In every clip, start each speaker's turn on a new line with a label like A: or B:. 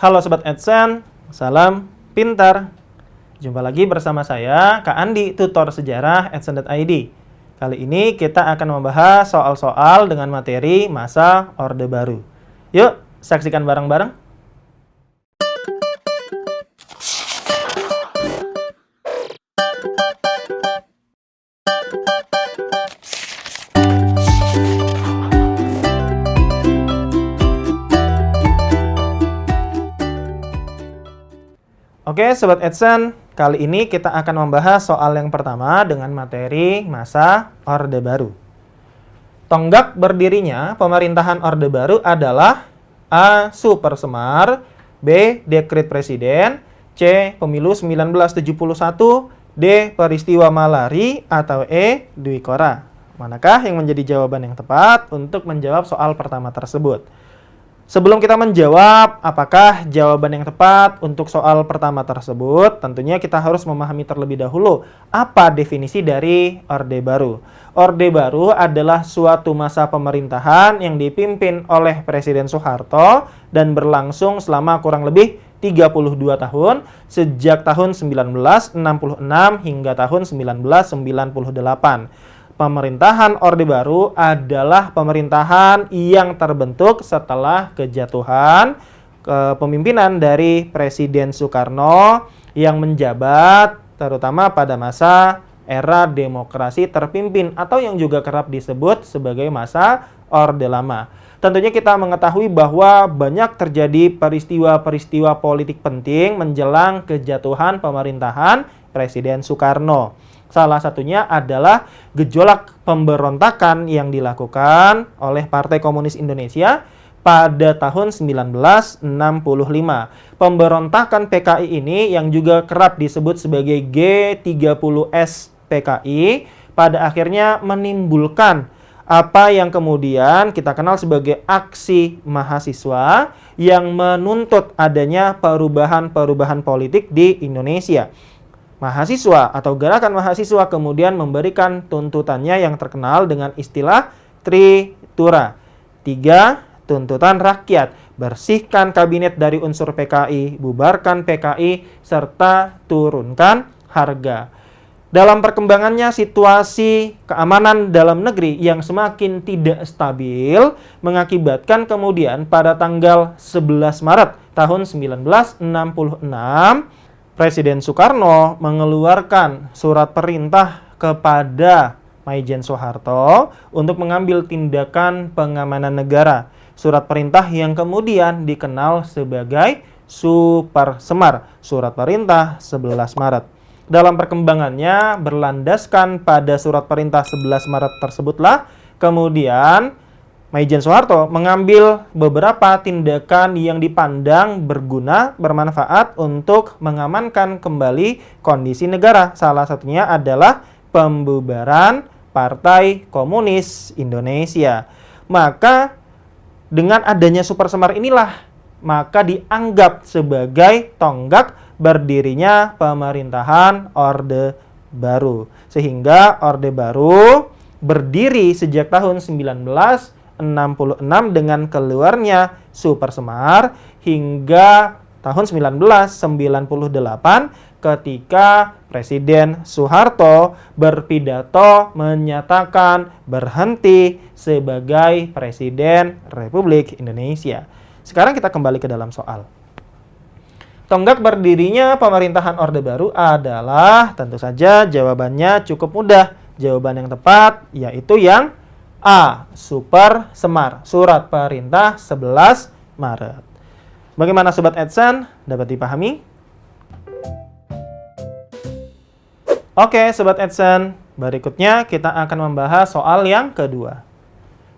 A: Halo Sobat Adsense, salam pintar. Jumpa lagi bersama saya, Kak Andi, tutor sejarah Adsense.id. Kali ini kita akan membahas soal-soal dengan materi masa Orde Baru. Yuk, saksikan bareng-bareng. Oke, Sobat Adsense, kali ini kita akan membahas soal yang pertama dengan materi masa Orde Baru. Tonggak berdirinya pemerintahan Orde Baru adalah A. Super Semar, B. Dekret Presiden, C. Pemilu 1971, D. Peristiwa Malari, atau E. Dwi Korah. Manakah yang menjadi jawaban yang tepat untuk menjawab soal pertama tersebut? Sebelum kita menjawab apakah jawaban yang tepat untuk soal pertama tersebut, tentunya kita harus memahami terlebih dahulu apa definisi dari Orde Baru. Orde Baru adalah suatu masa pemerintahan yang dipimpin oleh Presiden Soeharto dan berlangsung selama kurang lebih 32 tahun sejak tahun 1966 hingga tahun 1998. Pemerintahan Orde Baru adalah pemerintahan yang terbentuk setelah kejatuhan kepemimpinan dari Presiden Soekarno yang menjabat terutama pada masa era demokrasi terpimpin atau yang juga kerap disebut sebagai masa Orde Lama. Tentunya kita mengetahui bahwa banyak terjadi peristiwa-peristiwa politik penting menjelang kejatuhan pemerintahan Presiden Soekarno. Salah satunya adalah gejolak pemberontakan yang dilakukan oleh Partai Komunis Indonesia pada tahun 1965. Pemberontakan PKI ini yang juga kerap disebut sebagai G30S PKI pada akhirnya menimbulkan apa yang kemudian kita kenal sebagai aksi mahasiswa yang menuntut adanya perubahan-perubahan politik di Indonesia. Mahasiswa atau gerakan mahasiswa kemudian memberikan tuntutannya yang terkenal dengan istilah Tritura. 3. Tuntutan rakyat. Bersihkan kabinet dari unsur PKI, bubarkan PKI, serta turunkan harga. Dalam perkembangannya situasi keamanan dalam negeri yang semakin tidak stabil mengakibatkan kemudian pada tanggal 11 Maret tahun 1966 Presiden Soekarno mengeluarkan surat perintah kepada Maijen Soeharto untuk mengambil tindakan pengamanan negara. Surat perintah yang kemudian dikenal sebagai Super Semar, Surat Perintah 11 Maret. Dalam perkembangannya berlandaskan pada surat perintah 11 Maret tersebutlah kemudian Maijen Soeharto mengambil beberapa tindakan yang dipandang berguna, bermanfaat untuk mengamankan kembali kondisi negara. Salah satunya adalah pembubaran Partai Komunis Indonesia. Maka dengan adanya Super Semar inilah maka dianggap sebagai tonggak berdirinya pemerintahan Orde Baru. Sehingga Orde Baru berdiri sejak tahun 1966 dengan keluarnya Super Semar hingga tahun 1998 ketika Presiden Soeharto berpidato menyatakan berhenti sebagai Presiden Republik Indonesia. Sekarang kita kembali ke dalam soal. Tonggak berdirinya pemerintahan Orde Baru adalah tentu saja jawabannya cukup mudah. Jawaban yang tepat yaitu yang A. Super Semar, Surat Perintah 11 Maret. Bagaimana Sobat Adsense? Dapat dipahami? Oke Sobat Adsense, berikutnya kita akan membahas soal yang kedua.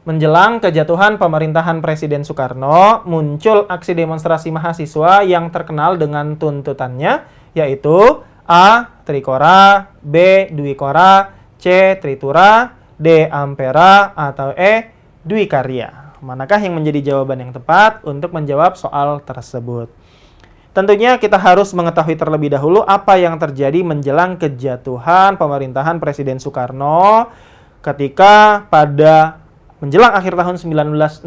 A: Menjelang kejatuhan pemerintahan Presiden Soekarno, muncul aksi demonstrasi mahasiswa yang terkenal dengan tuntutannya, yaitu A. Trikora, B. Dwi Korah, C. Tritura, D. Ampera, atau E. Dwi Karya. Manakah yang menjadi jawaban yang tepat untuk menjawab soal tersebut? Tentunya kita harus mengetahui terlebih dahulu apa yang terjadi menjelang kejatuhan pemerintahan Presiden Soekarno ketika pada menjelang akhir tahun 1965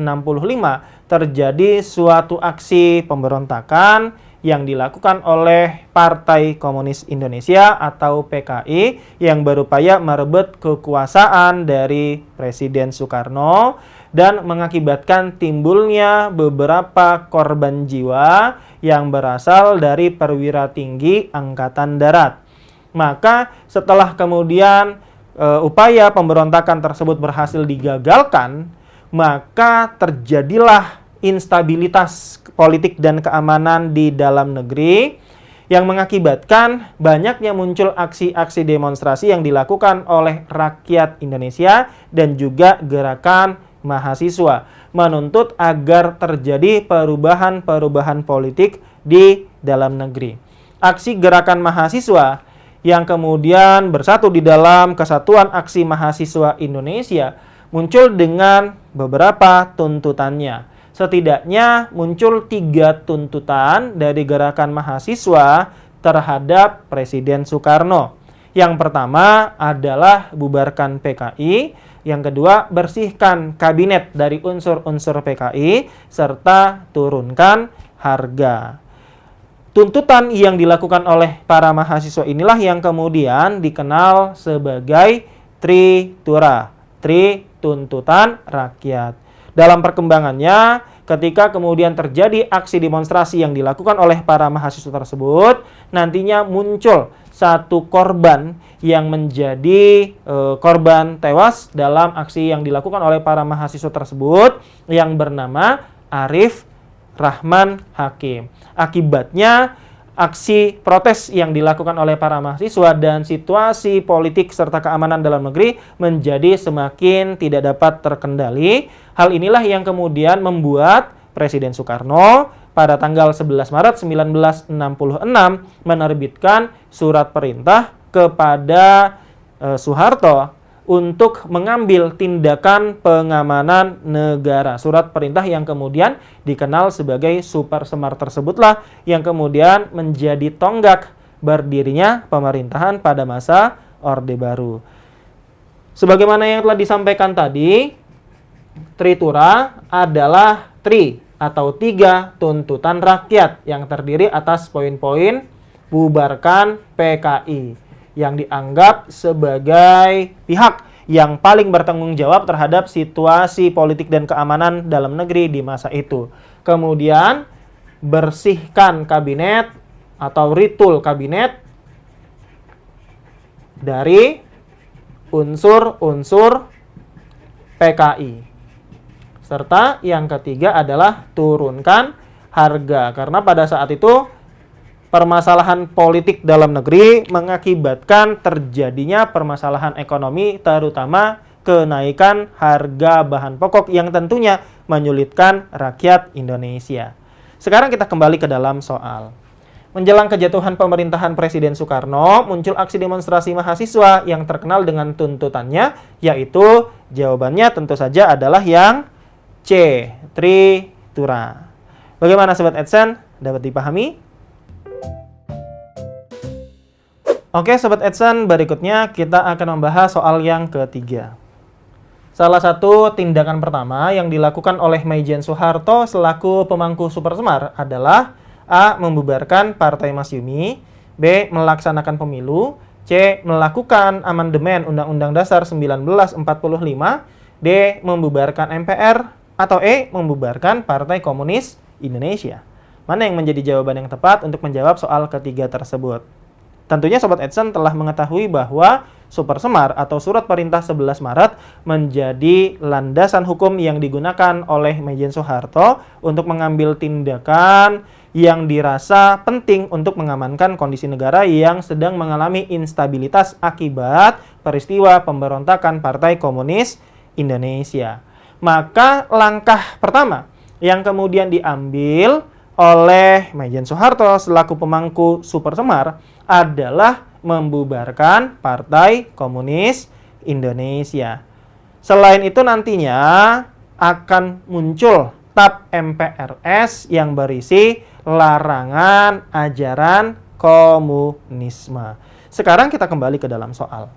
A: terjadi suatu aksi pemberontakan yang dilakukan oleh Partai Komunis Indonesia atau PKI yang berupaya merebut kekuasaan dari Presiden Soekarno dan mengakibatkan timbulnya beberapa korban jiwa yang berasal dari perwira tinggi Angkatan Darat. Maka setelah kemudian upaya pemberontakan tersebut berhasil digagalkan, maka terjadilah instabilitas politik dan keamanan di dalam negeri yang mengakibatkan banyaknya muncul aksi-aksi demonstrasi yang dilakukan oleh rakyat Indonesia dan juga gerakan mahasiswa menuntut agar terjadi perubahan-perubahan politik di dalam negeri. Aksi gerakan mahasiswa yang kemudian bersatu di dalam Kesatuan Aksi Mahasiswa Indonesia muncul dengan beberapa tuntutannya. Setidaknya muncul 3 tuntutan dari gerakan mahasiswa terhadap Presiden Soekarno. Yang pertama adalah bubarkan PKI, yang kedua bersihkan kabinet dari unsur-unsur PKI, serta turunkan harga. Tuntutan yang dilakukan oleh para mahasiswa inilah yang kemudian dikenal sebagai Tritura, tuntutan rakyat. Dalam perkembangannya, ketika kemudian terjadi aksi demonstrasi yang dilakukan oleh para mahasiswa tersebut, nantinya muncul satu korban yang menjadi korban tewas dalam aksi yang dilakukan oleh para mahasiswa tersebut yang bernama Arif Rahman Hakim. Akibatnya, aksi protes yang dilakukan oleh para mahasiswa dan situasi politik serta keamanan dalam negeri menjadi semakin tidak dapat terkendali. Hal inilah yang kemudian membuat Presiden Soekarno pada tanggal 11 Maret 1966 menerbitkan surat perintah kepada Soeharto untuk mengambil tindakan pengamanan negara. Surat perintah yang kemudian dikenal sebagai Super Semar tersebutlah yang kemudian menjadi tonggak berdirinya pemerintahan pada masa Orde Baru. Sebagaimana yang telah disampaikan tadi, Tritura adalah atau 3 tuntutan rakyat yang terdiri atas poin-poin bubarkan PKI yang dianggap sebagai pihak yang paling bertanggung jawab terhadap situasi politik dan keamanan dalam negeri di masa itu. Kemudian, bersihkan kabinet atau ritul kabinet dari unsur-unsur PKI. Serta yang ketiga adalah turunkan harga. Karena pada saat itu permasalahan politik dalam negeri mengakibatkan terjadinya permasalahan ekonomi, terutama kenaikan harga bahan pokok yang tentunya menyulitkan rakyat Indonesia. Sekarang kita kembali ke dalam soal. Menjelang kejatuhan pemerintahan Presiden Soekarno, muncul aksi demonstrasi mahasiswa yang terkenal dengan tuntutannya, yaitu jawabannya tentu saja adalah yang C, Tritura. Bagaimana Sobat Adsense? Dapat dipahami? Oke Sobat Adsense, berikutnya kita akan membahas soal yang ketiga. Salah satu tindakan pertama yang dilakukan oleh Maijen Soeharto selaku pemangku Super Semar adalah A. Membubarkan Partai Masyumi, B. Melaksanakan pemilu, C. Melakukan amandemen Undang-Undang Dasar 1945, D. Membubarkan MPR, atau E. Membubarkan Partai Komunis Indonesia. Mana yang menjadi jawaban yang tepat untuk menjawab soal ketiga tersebut? Tentunya Sobat Adsense telah mengetahui bahwa Super Semar atau Surat Perintah 11 Maret menjadi landasan hukum yang digunakan oleh Maijen Soeharto untuk mengambil tindakan yang dirasa penting untuk mengamankan kondisi negara yang sedang mengalami instabilitas akibat peristiwa pemberontakan Partai Komunis Indonesia. Maka langkah pertama yang kemudian diambil oleh Maijen Soeharto selaku pemangku Super Semar adalah membubarkan Partai Komunis Indonesia. Selain itu nantinya akan muncul TAP MPRS yang berisi larangan ajaran komunisme. Sekarang kita kembali ke dalam soal.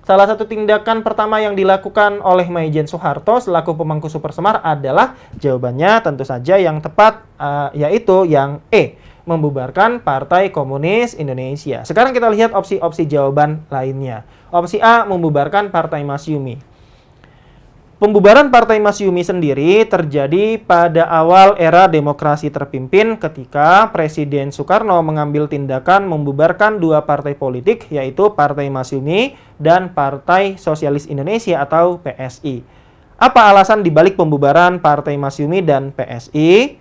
A: Salah satu tindakan pertama yang dilakukan oleh Maijen Soeharto selaku pemangku Super Semar adalah jawabannya tentu saja yang tepat, yaitu yang E, membubarkan Partai Komunis Indonesia. Sekarang kita lihat opsi-opsi jawaban lainnya. Opsi A, membubarkan Partai Masyumi. Pembubaran Partai Masyumi sendiri terjadi pada awal era demokrasi terpimpin ketika Presiden Soekarno mengambil tindakan membubarkan dua partai politik, yaitu Partai Masyumi dan Partai Sosialis Indonesia atau PSI. Apa alasan dibalik pembubaran Partai Masyumi dan PSI?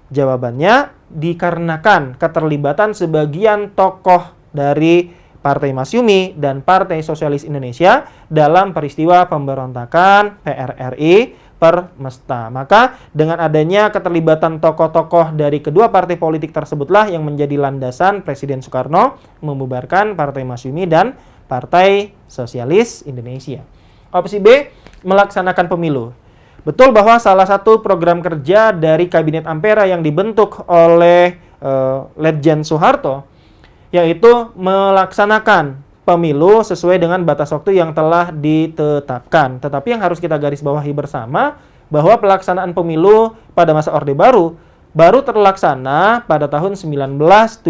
A: Jawabannya dikarenakan keterlibatan sebagian tokoh dari Partai Masyumi dan Partai Sosialis Indonesia dalam peristiwa pemberontakan PRRI Permesta. Maka dengan adanya keterlibatan tokoh-tokoh dari kedua partai politik tersebutlah yang menjadi landasan Presiden Soekarno membubarkan Partai Masyumi dan Partai Sosialis Indonesia. Opsi B, melaksanakan pemilu. Betul bahwa salah satu program kerja dari Kabinet Ampera yang dibentuk oleh Letjen Soeharto yaitu melaksanakan pemilu sesuai dengan batas waktu yang telah ditetapkan. Tetapi yang harus kita garis bawahi bersama bahwa pelaksanaan pemilu pada masa Orde Baru baru terlaksana pada tahun 1971,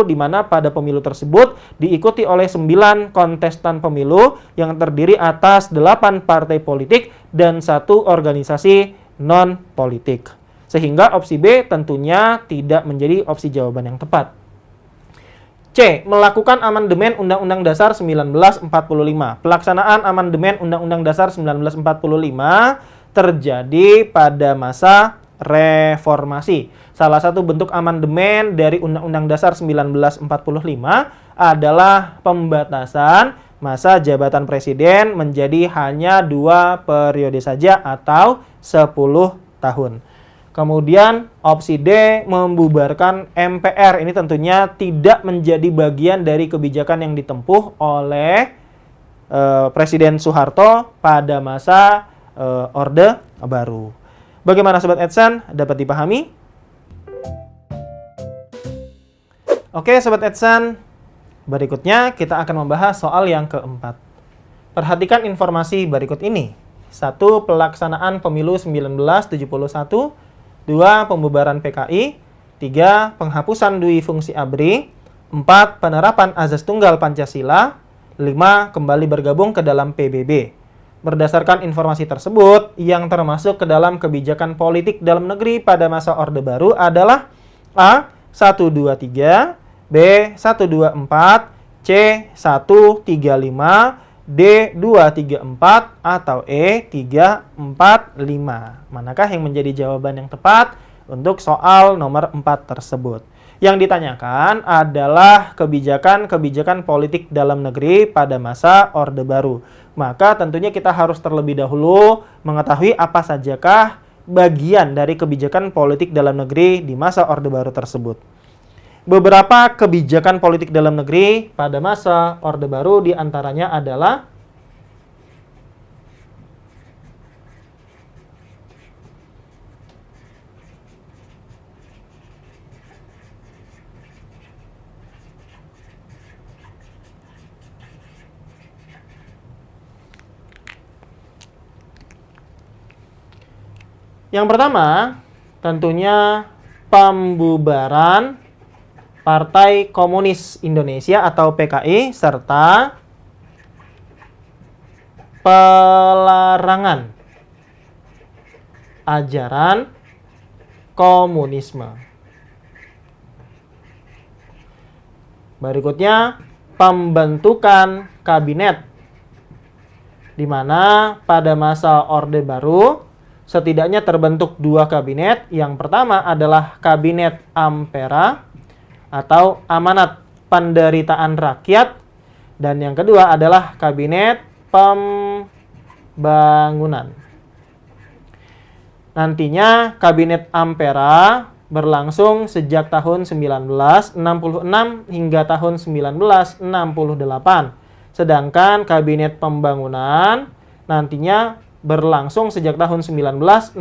A: di mana pada pemilu tersebut diikuti oleh 9 kontestan pemilu yang terdiri atas 8 partai politik dan 1 organisasi non-politik. Sehingga opsi B tentunya tidak menjadi opsi jawaban yang tepat. C. Melakukan amandemen Undang-Undang Dasar 1945. Pelaksanaan amandemen Undang-Undang Dasar 1945 terjadi pada masa reformasi. Salah satu bentuk amandemen dari Undang-Undang Dasar 1945 adalah pembatasan masa jabatan presiden menjadi hanya 2 periode saja atau 10 tahun. Kemudian opsi D, membubarkan MPR. Ini tentunya tidak menjadi bagian dari kebijakan yang ditempuh oleh Presiden Soeharto pada masa Orde Baru. Bagaimana Sobat Edsan? Dapat dipahami? Oke Sobat Edsan, berikutnya kita akan membahas soal yang keempat. Perhatikan informasi berikut ini. 1. Pelaksanaan pemilu 1971. 2. Pembubaran PKI. 3. Penghapusan dui fungsi ABRI. 4. Penerapan azas tunggal Pancasila. 5. Kembali bergabung ke dalam PBB. Berdasarkan informasi tersebut, yang termasuk ke dalam kebijakan politik dalam negeri pada masa Orde Baru adalah A. 123, B. 124, C. 135, D. 234, atau E. 345. Manakah yang menjadi jawaban yang tepat untuk soal nomor 4 tersebut? Yang ditanyakan adalah kebijakan-kebijakan politik dalam negeri pada masa Orde Baru. Maka tentunya kita harus terlebih dahulu mengetahui apa sajakah bagian dari kebijakan politik dalam negeri di masa Orde Baru tersebut. Beberapa kebijakan politik dalam negeri pada masa Orde Baru diantaranya adalah yang pertama, tentunya pembubaran Partai Komunis Indonesia atau PKI serta pelarangan ajaran komunisme. Berikutnya, pembentukan kabinet, di mana pada masa Orde Baru setidaknya terbentuk 2 kabinet. Yang pertama adalah Kabinet Ampera atau Amanat Penderitaan Rakyat, dan yang kedua adalah Kabinet Pembangunan. Nantinya Kabinet Ampera berlangsung sejak tahun 1966 hingga tahun 1968. Sedangkan Kabinet Pembangunan nantinya berlangsung sejak tahun 1968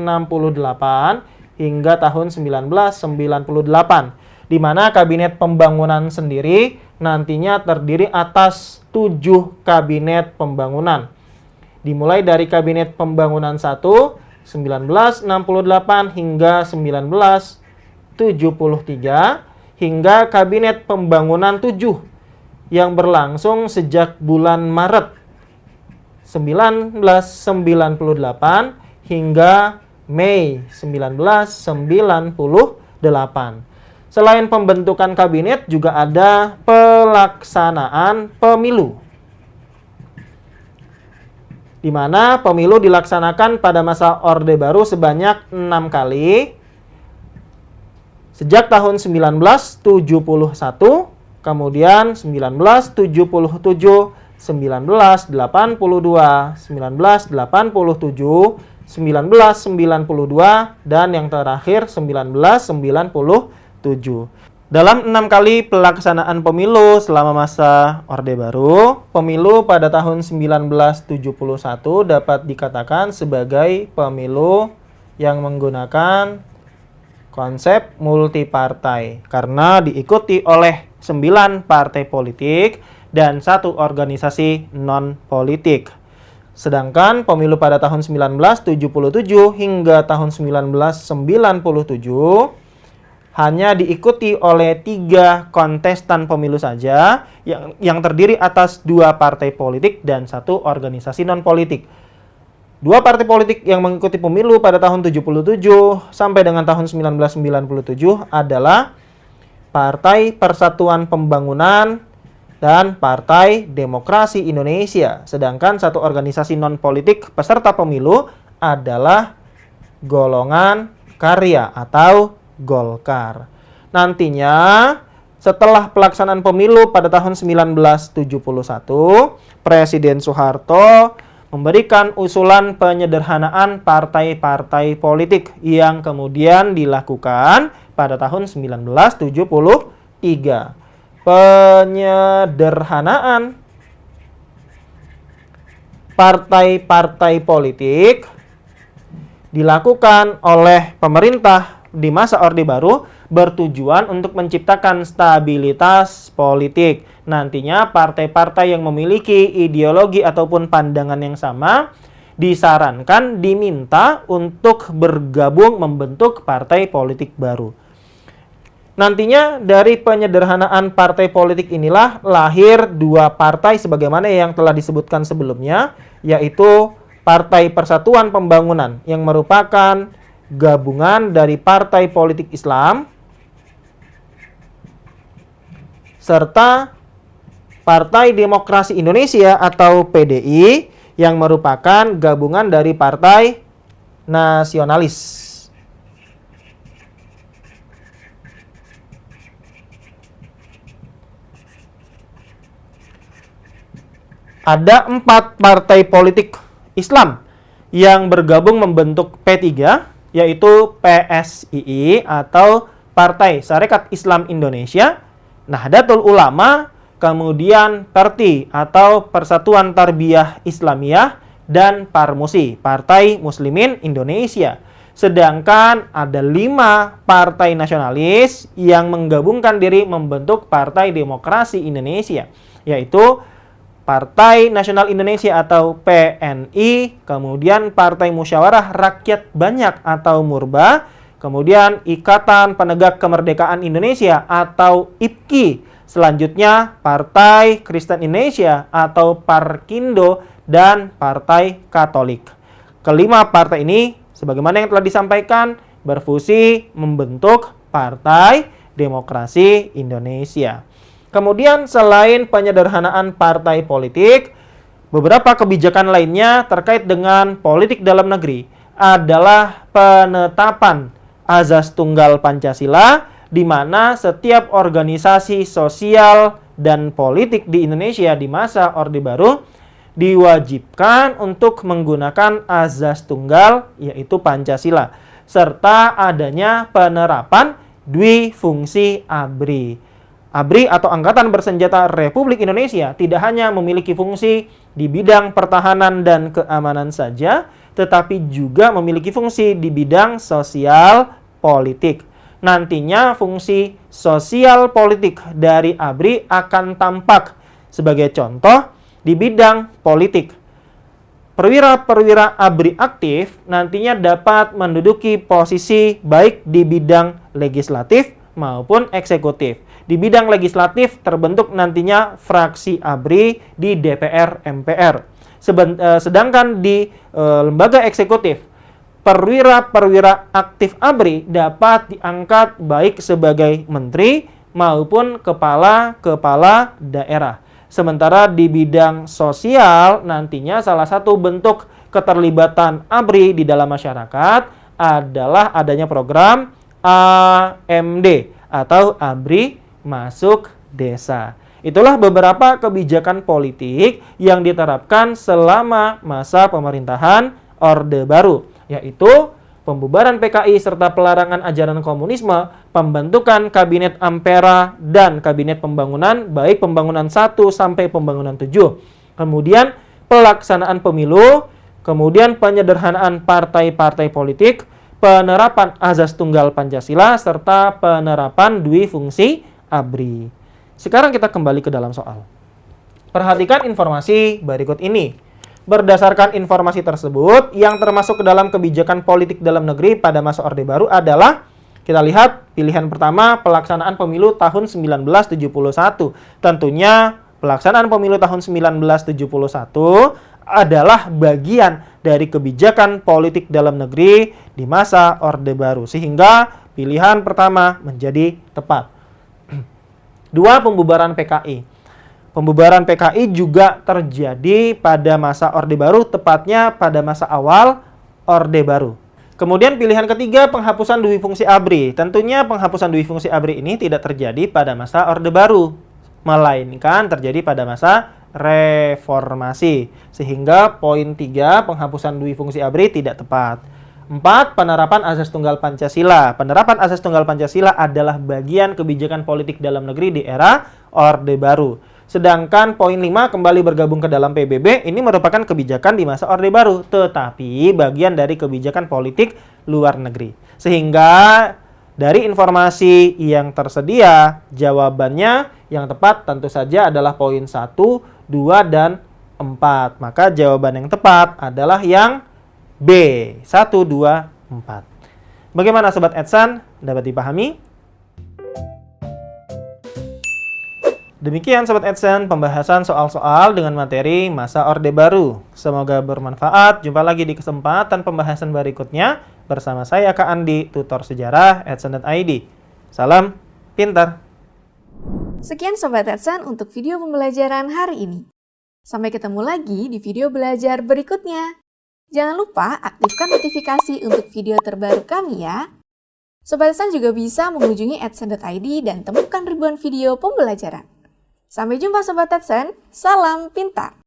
A: hingga tahun 1998. di mana kabinet pembangunan sendiri nantinya terdiri atas 7 kabinet pembangunan. Dimulai dari kabinet pembangunan 1, 1968 hingga 1973, hingga kabinet pembangunan 7 yang berlangsung sejak bulan Maret 1998 hingga Mei 1998. Selain pembentukan kabinet, juga ada pelaksanaan pemilu, di mana pemilu dilaksanakan pada masa Orde Baru sebanyak 6 kali, sejak tahun 1971, kemudian 1977, 1982, 1987, 1992, dan yang terakhir 1997. Dalam 6 kali pelaksanaan pemilu selama masa Orde Baru, pemilu pada tahun 1971 dapat dikatakan sebagai pemilu yang menggunakan konsep multipartai karena diikuti oleh 9 partai politik dan 1 organisasi non-politik. Sedangkan pemilu pada tahun 1977 hingga tahun 1997 hanya diikuti oleh 3 kontestan pemilu saja yang terdiri atas 2 partai politik dan 1 organisasi non-politik. 2 partai politik yang mengikuti pemilu pada tahun 77 sampai dengan tahun 1997 adalah Partai Persatuan Pembangunan dan Partai Demokrasi Indonesia. Sedangkan 1 organisasi non-politik peserta pemilu adalah Golongan Karya atau Golkar. Nantinya setelah pelaksanaan pemilu pada tahun 1971, Presiden Soeharto memberikan usulan penyederhanaan partai-partai politik yang kemudian dilakukan pada tahun 1973. Penyederhanaan partai-partai politik dilakukan oleh pemerintah di masa Orde Baru bertujuan untuk menciptakan stabilitas politik. Nantinya partai-partai yang memiliki ideologi ataupun pandangan yang sama disarankan, diminta untuk bergabung membentuk partai politik baru. Nantinya dari penyederhanaan partai politik inilah lahir 2 partai sebagaimana yang telah disebutkan sebelumnya, yaitu Partai Persatuan Pembangunan yang merupakan gabungan dari partai politik Islam serta Partai Demokrasi Indonesia atau PDI yang merupakan gabungan dari partai nasionalis. Ada 4 partai politik Islam yang bergabung membentuk P3, yaitu PSII atau Partai Sarekat Islam Indonesia, Nahdlatul Ulama, kemudian PERTI atau Persatuan Tarbiyah Islamiyah, dan Parmusi, Partai Muslimin Indonesia. Sedangkan ada 5 partai nasionalis yang menggabungkan diri membentuk Partai Demokrasi Indonesia, yaitu Partai Nasional Indonesia atau PNI, kemudian Partai Musyawarah Rakyat Banyak atau Murba, kemudian Ikatan Penegak Kemerdekaan Indonesia atau IPKI, selanjutnya Partai Kristen Indonesia atau Parkindo, dan Partai Katolik. Kelima partai ini, sebagaimana yang telah disampaikan, berfusi membentuk Partai Demokrasi Indonesia. Kemudian selain penyederhanaan partai politik, beberapa kebijakan lainnya terkait dengan politik dalam negeri adalah penetapan Azas Tunggal Pancasila, di mana setiap organisasi sosial dan politik di Indonesia di masa Orde Baru diwajibkan untuk menggunakan Azas Tunggal, yaitu Pancasila, serta adanya penerapan Dwifungsi ABRI. ABRI atau Angkatan Bersenjata Republik Indonesia tidak hanya memiliki fungsi di bidang pertahanan dan keamanan saja, tetapi juga memiliki fungsi di bidang sosial politik. nantinya fungsi sosial politik dari ABRI akan tampak. Sebagai contoh, di bidang politik, perwira-perwira ABRI aktif nantinya dapat menduduki posisi baik di bidang legislatif maupun eksekutif. Di bidang legislatif terbentuk nantinya fraksi ABRI di DPR MPR. Sedangkan di lembaga eksekutif, perwira-perwira aktif ABRI dapat diangkat baik sebagai menteri maupun kepala-kepala daerah. Sementara di bidang sosial nantinya salah satu bentuk keterlibatan ABRI di dalam masyarakat adalah adanya program AMD atau ABRI Masuk Desa. Itulah beberapa kebijakan politik yang diterapkan selama masa pemerintahan Orde Baru, yaitu pembubaran PKI serta pelarangan ajaran komunisme, pembentukan Kabinet Ampera dan Kabinet Pembangunan, baik pembangunan 1 sampai pembangunan 7. Kemudian pelaksanaan pemilu, kemudian penyederhanaan partai-partai politik, penerapan azas tunggal Pancasila, serta penerapan dwi fungsi ABRI. Sekarang kita kembali ke dalam soal. Perhatikan informasi berikut ini. Berdasarkan informasi tersebut, yang termasuk ke dalam kebijakan politik dalam negeri pada masa Orde Baru adalah, kita lihat pilihan pertama, pelaksanaan pemilu tahun 1971. Tentunya pelaksanaan pemilu tahun 1971 adalah bagian dari kebijakan politik dalam negeri di masa Orde Baru, sehingga pilihan pertama menjadi tepat. 2. Pembubaran PKI. Pembubaran PKI juga terjadi pada masa Orde Baru, tepatnya pada masa awal Orde Baru. Kemudian pilihan ketiga, penghapusan dui fungsi ABRI. Tentunya penghapusan dui fungsi ABRI ini tidak terjadi pada masa Orde Baru, melainkan terjadi pada masa reformasi. Sehingga poin 3, penghapusan dui fungsi ABRI tidak tepat. 4. Penerapan azas tunggal Pancasila. Penerapan azas tunggal Pancasila adalah bagian kebijakan politik dalam negeri di era Orde Baru. Sedangkan poin 5, kembali bergabung ke dalam PBB, ini merupakan kebijakan di masa Orde Baru, tetapi bagian dari kebijakan politik luar negeri. Sehingga dari informasi yang tersedia, jawabannya yang tepat tentu saja adalah poin 1, 2, dan 4. Maka jawaban yang tepat adalah yang B, 1, 2, 4. Bagaimana Sobat Edsan? Dapat dipahami? Demikian Sobat Edsan pembahasan soal-soal dengan materi masa Orde Baru. Semoga bermanfaat. Jumpa lagi di kesempatan pembahasan berikutnya bersama saya Kak Andi, tutor sejarah Edsan.id. Salam pintar.
B: Sekian Sobat Edsan untuk video pembelajaran hari ini. Sampai ketemu lagi di video belajar berikutnya. Jangan lupa aktifkan notifikasi untuk video terbaru kami ya. Sobat Edsan juga bisa mengunjungi edsan.id dan temukan ribuan video pembelajaran. Sampai jumpa Sobat Edsan, salam pintar!